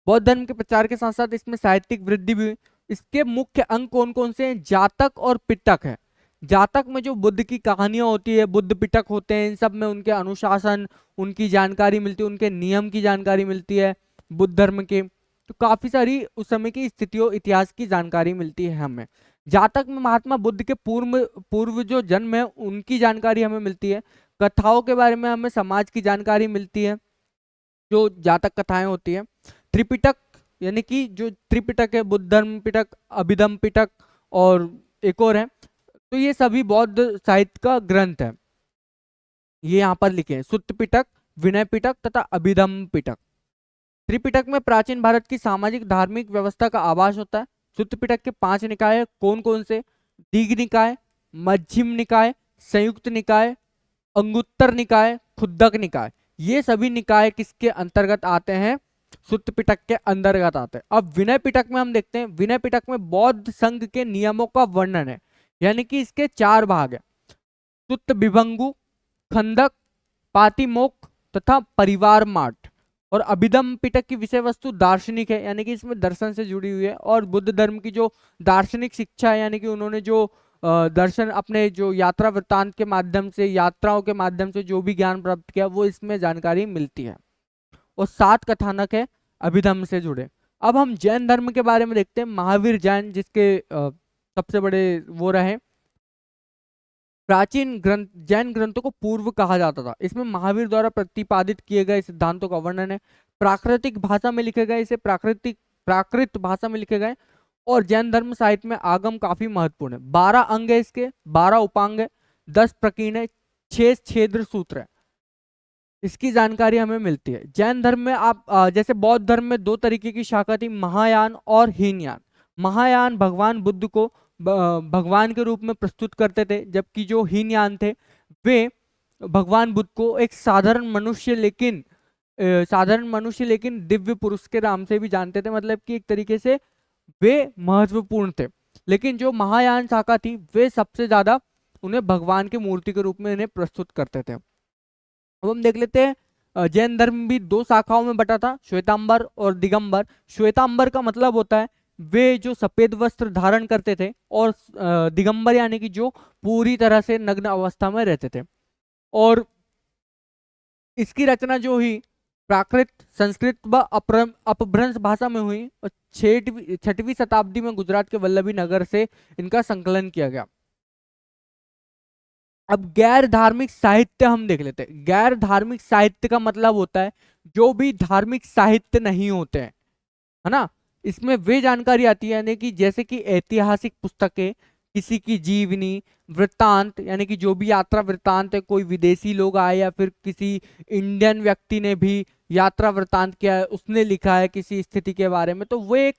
बौद्ध धर्म के प्रचार के साथ साथ इसमें साहित्यिक वृद्धि भी हुई। इसके मुख्य अंग कौन कौन से हैं? जातक और पिटक है। जातक में जो बुद्ध की कहानियां होती है, बुद्ध पिटक होते हैं, इन सब में उनके अनुशासन, उनकी जानकारी मिलती है, उनके नियम की जानकारी मिलती है बुद्ध धर्म के। तो काफी सारी उस समय की स्थितियों, इतिहास की जानकारी मिलती है हमें। जातक में महात्मा बुद्ध के पूर्व जो जन्म है उनकी जानकारी हमें मिलती है। कथाओं के बारे में हमें समाज की जानकारी मिलती है, जो जातक कथाएं होती है। त्रिपिटक, यानी कि जो त्रिपिटक है, बुद्ध धर्म पिटक, अभिधम पिटक और एक और है, तो ये सभी बौद्ध साहित्य का ग्रंथ है। ये यहाँ पर लिखे हैं, सुत्त पिटक, विनय पिटक तथा अभिधम पिटक। त्रिपिटक में प्राचीन भारत की सामाजिक धार्मिक व्यवस्था का आभास होता है। सुत्त पिटक के 5 निकाय कौन कौन से? दीघ निकाय, मध्यम निकाय, संयुक्त निकाय, अंगुत्तर निकाय, खुद्दक निकाय। ये सभी निकाय किसके अंतर्गत आते हैं? सुत्त पिटक के अंतर्गत आते हैं। अब विनय पिटक में हम देखते हैं, विनय पिटक में बौद्ध संघ के नियमों का वर्णन है, यानी कि इसके 4 भाग है। सुत्त विभंगु, खंदक, पातिमोक्ष तथा परिवार माठ। और अभिधम पिटक की विषय वस्तु दार्शनिक है, यानी कि इसमें दर्शन से जुड़ी हुई है, और बुद्ध धर्म की जो दार्शनिक शिक्षा है, यानी कि उन्होंने जो दर्शन अपने जो यात्रा वृत्तांत के माध्यम से, यात्राओं के माध्यम से जो भी ज्ञान प्राप्त किया वो इसमें जानकारी मिलती है। और 7 कथानक है अभिधम से जुड़े। अब हम जैन धर्म के बारे में देखते हैं। महावीर जैन, जिसके सबसे बड़े वो रहे, प्राचीन ग्रंथ, जैन ग्रंथों को पूर्व कहा जाता था। इसमें महावीर द्वारा प्रतिपादित किए गए सिद्धांतों का वर्णन है। प्राकृतिक भाषा में लिखे गए, इसे प्राकृत भाषा में लिखे गए। और जैन धर्म साहित्य में आगम काफी महत्वपूर्ण है। 12 अंग है इसके, 12 उपांग है, 10 प्रकीर्ण है, 6 छेद सूत्र है, इसकी जानकारी हमें मिलती है। जैन धर्म में आप जैसे बौद्ध धर्म में दो तरीके की शाखा थी, महायान और हीनयान। महायान भगवान बुद्ध को भगवान के रूप में प्रस्तुत करते थे, जबकि जो हीनयान थे वे भगवान बुद्ध को एक साधारण मनुष्य लेकिन दिव्य पुरुष के नाम से भी जानते थे, मतलब कि एक तरीके से वे महत्वपूर्ण थे। लेकिन जो महायान शाखा थी वे सबसे ज्यादा उन्हें भगवान की मूर्ति के रूप में इन्हें प्रस्तुत करते थे। अब हम देख लेते हैं, जैन धर्म भी दो शाखाओं में बटा था, श्वेतांबर और दिगंबर। श्वेतांबर का मतलब होता है वे जो सफेद वस्त्र धारण करते थे, और दिगंबर यानी कि जो पूरी तरह से नग्न अवस्था में रहते थे। और इसकी रचना जो हुई प्राकृत, संस्कृत व अपभ्रंश भाषा में हुई, और 6वीं शताब्दी में गुजरात के वल्लभी नगर से इनका संकलन किया गया। अब गैर धार्मिक साहित्य हम देख लेते हैं। गैर धार्मिक साहित्य का मतलब होता है जो भी धार्मिक साहित्य नहीं होते हैं, है ना, इसमें वे जानकारी आती है, यानी कि जैसे कि ऐतिहासिक पुस्तकें, किसी की जीवनी, वृत्तांत, यानी कि जो भी यात्रा वृत्तांत है, कोई विदेशी लोग आए या फिर किसी इंडियन व्यक्ति ने भी यात्रा वृत्तांत किया है, उसने लिखा है किसी स्थिति के बारे में, तो वो एक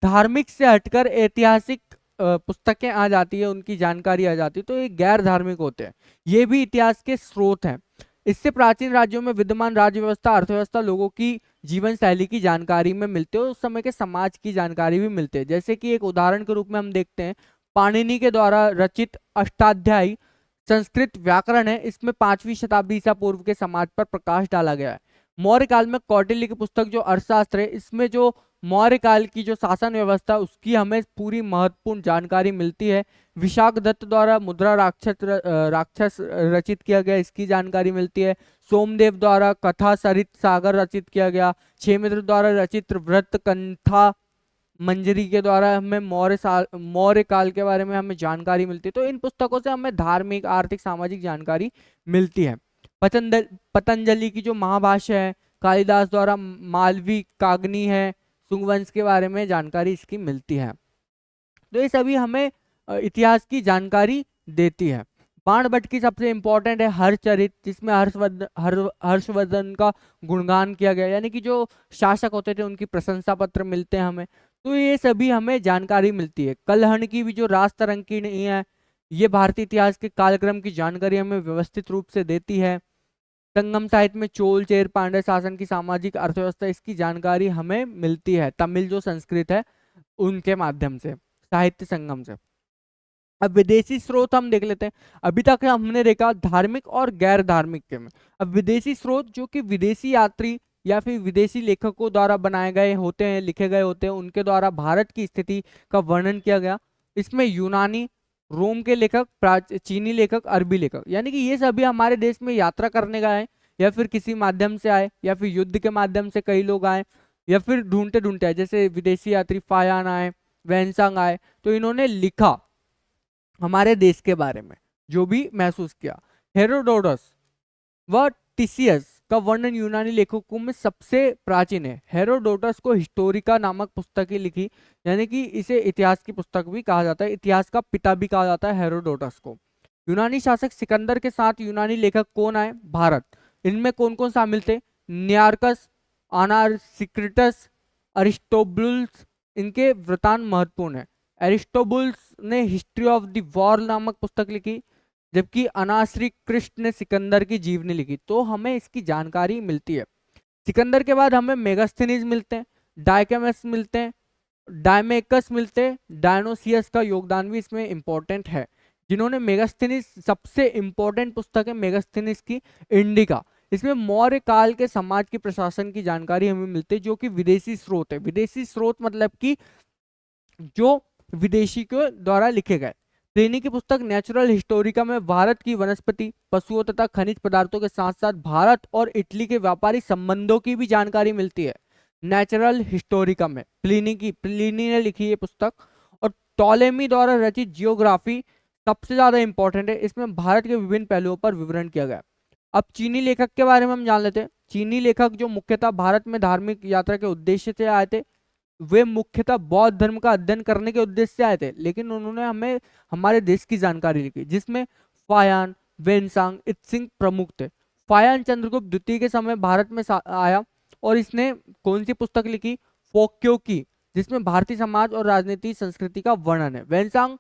धार्मिक से हटकर ऐतिहासिक पुस्तकें आ जाती है, उनकी जानकारी आ जाती है, तो ये गैर धार्मिक होते हैं। ये भी इतिहास के स्रोत हैं। इससे प्राचीन राज्यों में विद्यमान राज्य व्यवस्था, अर्थव्यवस्था, लोगों की जीवन शैली की जानकारी में मिलते हैं, उस समय के समाज की जानकारी भी मिलती है। जैसे कि एक उदाहरण के रूप में हम देखते हैं, पाणिनि के द्वारा रचित अष्टाध्यायी संस्कृत व्याकरण है, इसमें 5वीं शताब्दी ईसा पूर्व के समाज पर प्रकाश डाला गया है। मौर्य काल में कौटिल्य की पुस्तक जो अर्थशास्त्र है, इसमें जो मौर्य काल की जो शासन व्यवस्था उसकी हमें पूरी महत्वपूर्ण जानकारी मिलती है। विशाख दत्त द्वारा मुद्रा राक्षस रचित किया गया, इसकी जानकारी मिलती है। सोमदेव द्वारा कथा सरित सागर रचित किया गया। क्षेमित्र द्वारा रचित व्रत कंथा मंजरी के द्वारा हमें मौर्य काल के बारे में हमें जानकारी मिलती है। तो इन पुस्तकों से हमें धार्मिक, आर्थिक, सामाजिक जानकारी मिलती है। पतंजलि की जो महाभाष्य है, कालिदास द्वारा मालवी कागनी है, सुंगवंश के बारे में जानकारी इसकी मिलती है। तो ये सभी हमें इतिहास की जानकारी देती है। बाणभट्ट की सबसे इंपॉर्टेंट है हर्षचरित, जिसमें हर्षवर्धन का गुणगान किया गया, यानी कि जो शासक होते थे उनकी प्रशंसा पत्र मिलते हैं हमें। तो ये सभी हमें जानकारी मिलती है। कलहण की भी जो राजतरंगिणी है, ये भारतीय इतिहास के कालक्रम की जानकारी हमें व्यवस्थित रूप से देती है। संगम साहित्य में चोल चेर पांड्य शासन की सामाजिक अर्थव्यवस्था, इसकी जानकारी हमें मिलती है तमिल जो संस्कृत है उनके माध्यम से, साहित्य संगम से। अब विदेशी स्रोत हम देख लेते हैं। अभी तक हमने देखा धार्मिक और गैर धार्मिक के में। अब विदेशी स्रोत जो कि विदेशी यात्री या फिर विदेशी लेखकों द्वारा बनाए गए होते हैं, लिखे गए होते हैं, उनके द्वारा भारत की स्थिति का वर्णन किया गया। इसमें यूनानी, रोम के लेखक, चीनी लेखक, अरबी लेखक, यानी कि ये सभी हमारे देश में यात्रा करने गए हैं, या फिर किसी माध्यम से आए, या फिर युद्ध के माध्यम से कई लोग आए, या फिर ढूंढते ढूंढते आए। जैसे विदेशी यात्री फायान आए, वैनसांग आए, तो इन्होंने लिखा हमारे देश के बारे में, जो भी महसूस किया। हेरोडोटस व टिसियस का वर्णन यूनानी लेखकों में सबसे प्राचीन है। हेरोडोटस को हिस्टोरिका नामक पुस्तकें लिखी, यानी कि इसे इतिहास की पुस्तक भी कहा जाता है, इतिहास का पिता भी कहा जाता है हेरोडोटस को। यूनानी शासक सिकंदर के साथ यूनानी लेखक कौन आए? भारत। इनमें कौन कौन शामिल थे? नियार्कस, अनार्सिक्रिटस, अरिस्टोबुलस, इनके वृतांत महत्वपूर्ण है। एरिस्टोबुलस ने हिस्ट्री ऑफ द वॉर नामक पुस्तक लिखी, जबकि अनाश्री कृष्ण ने सिकंदर की जीवनी लिखी। तो हमें इसकी जानकारी मिलती है। सिकंदर के बाद हमें मेगास्थनीज मिलते हैं, डायकेमस मिलते हैं, डायमेकस मिलते हैं। डायनोसियस का योगदान भी इसमें इंपॉर्टेंट है, जिन्होंने मेगास्थनीज, सबसे इंपॉर्टेंट पुस्तक है मेगास्थनीज की इंडिका। इसमें मौर्य काल के समाज के प्रशासन की जानकारी हमें मिलती है, जो कि विदेशी स्रोत है। विदेशी स्रोत मतलब कि जो विदेशी के द्वारा लिखे गए। प्लिनी की पुस्तक नेचुरल हिस्टोरिका में भारत की वनस्पति, पशुओं तथा खनिज पदार्थों के साथ साथ भारत और इटली के व्यापारिक संबंधों की भी जानकारी मिलती है। नेचुरल हिस्टोरिका में प्लिनी ने लिखी ये पुस्तक। और टॉलेमी द्वारा रचित जियोग्राफी सबसे ज्यादा इंपॉर्टेंट है, इसमें भारत के विभिन्न पहलुओं पर विवरण किया गया। अब चीनी लेखक के बारे में हम जान लेते हैं। चीनी लेखक जो मुख्यतः भारत में धार्मिक यात्रा के उद्देश्य से आए थे, वे मुख्यतः बौद्ध धर्म का अध्ययन करने के उद्देश्य से आए थे, लेकिन उन्होंने हमें हमारे देश की जानकारी लिखी, जिसमें फायान, वेनसांग, इत्सिंग प्रमुख थे। फायान चंद्रगुप्त द्वितीय के समय भारत में आया और इसने कौन सी पुस्तक लिखी? फोक्यो की, जिसमें भारतीय समाज और राजनीति संस्कृति का वर्णन है। वेनसांग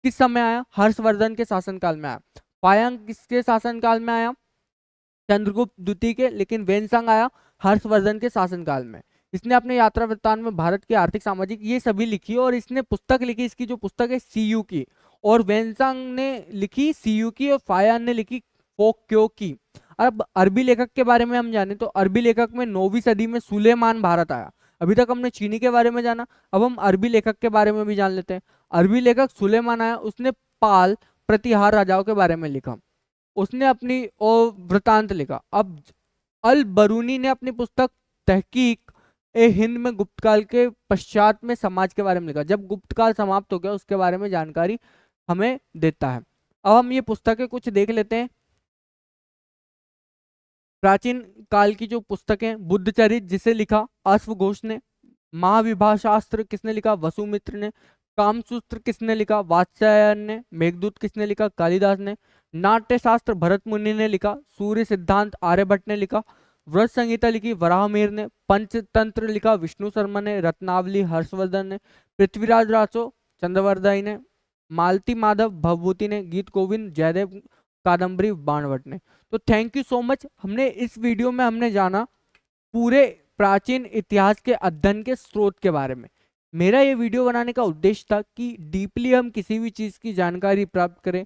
किस समय आया? हर्षवर्धन के शासनकाल में आया। फायांग किसके शासनकाल में आया? चंद्रगुप्त द्वितीय के, लेकिन वेनसांग आया हर्षवर्धन के शासनकाल में। इसने अपने यात्रा वृत्तांत में भारत की आर्थिक सामाजिक ये सभी लिखी, और इसने पुस्तक लिखी, इसकी जो पुस्तक है सीयू की, और वेनसांग ने लिखी सीयू की, और फायान ने लिखी फोक्यो की। अब अरबी लेखक के बारे में हम जाने तो अरबी लेखक में 9वीं सदी में सुलेमान भारत आया। अभी तक हमने चीनी के बारे में जाना, अब हम अरबी लेखक के बारे में भी जान लेते हैं। अरबी लेखक सुलेमान आया, उसने पाल प्रतिहार राजाओं के बारे में लिखा, उसने अपनी और वृतांत लिखा। अब अल बरूनी ने अपनी पुस्तक तहकीक ए हिंद में गुप्त काल के पश्चात में समाज के बारे में लिखा। जब गुप्त काल समाप्त हो गया उसके बारे में जानकारी हमें देता है। अब हम ये पुस्तकें कुछ देख लेते हैं। प्राचीन काल की जो पुस्तकें, बुद्ध चरित जिसे लिखा अश्वघोष ने, महाविभा शास्त्र किसने लिखा? वसुमित्र ने। कामसूत्र किसने लिखा? वात्स्यायन ने। मेघदूत किसने लिखा? कालिदास ने। नाट्य शास्त्र भरत मुनि ने लिखा। सूर्य सिद्धांत आर्यभट्ट ने लिखा। व्रत संहिता लिखी वराहमिहिर ने। पंचतंत्र लिखा विष्णु शर्मा ने। रत्नावली हर्षवर्धन ने। पृथ्वीराज रासो चंद्रवर्धई ने। मालती माधव भवभूति ने। गीत गोविंद जयदेव कादम्बरी बाणभट्ट ने। तो थैंक यू सो मच। हमने इस वीडियो में हमने जाना पूरे प्राचीन इतिहास के अध्ययन के स्रोत के बारे में। मेरा ये वीडियो बनाने का उद्देश्य था कि डीपली हम किसी भी चीज़ की जानकारी प्राप्त करें,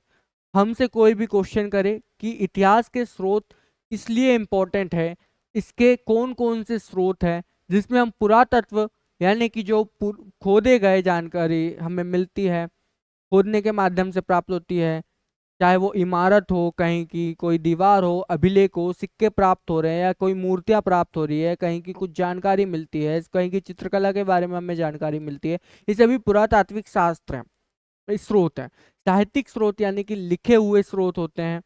हमसे कोई भी क्वेश्चन करे कि इतिहास के स्रोत इसलिए इम्पोर्टेंट है, इसके कौन कौन से स्रोत हैं जिसमें हम पुरातत्व यानी कि जो खोदे गए जानकारी हमें मिलती है, खोदने के माध्यम से प्राप्त होती है, चाहे वो इमारत हो, कहीं की कोई दीवार हो, अभिलेख हो, सिक्के प्राप्त हो रहे हैं, या कोई मूर्तियां प्राप्त हो रही है, कहीं की कुछ जानकारी मिलती है, कहीं की चित्रकला के बारे में हमें जानकारी मिलती है। ये सभी पुरातात्विक शास्त्र हैं, स्रोत हैं। साहित्यिक स्रोत यानी कि लिखे हुए स्रोत होते हैं,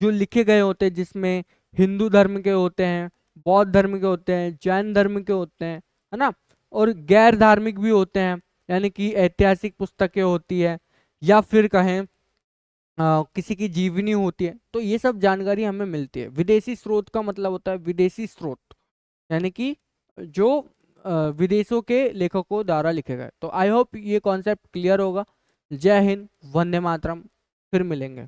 जो लिखे गए होते हैं, जिसमें हिंदू धर्म के होते हैं, बौद्ध धर्म के होते हैं, जैन धर्म के होते हैं, है ना, और गैर धार्मिक भी होते हैं, यानी कि ऐतिहासिक पुस्तकें होती है, या फिर कहें किसी की जीवनी होती है। तो ये सब जानकारी हमें मिलती है। विदेशी स्रोत का मतलब होता है विदेशी स्रोत, यानी कि जो विदेशों के लेखकों द्वारा लिखे गए। तो आई होप ये कॉन्सेप्ट क्लियर होगा। जय हिंद, वंदे मातरम, फिर मिलेंगे।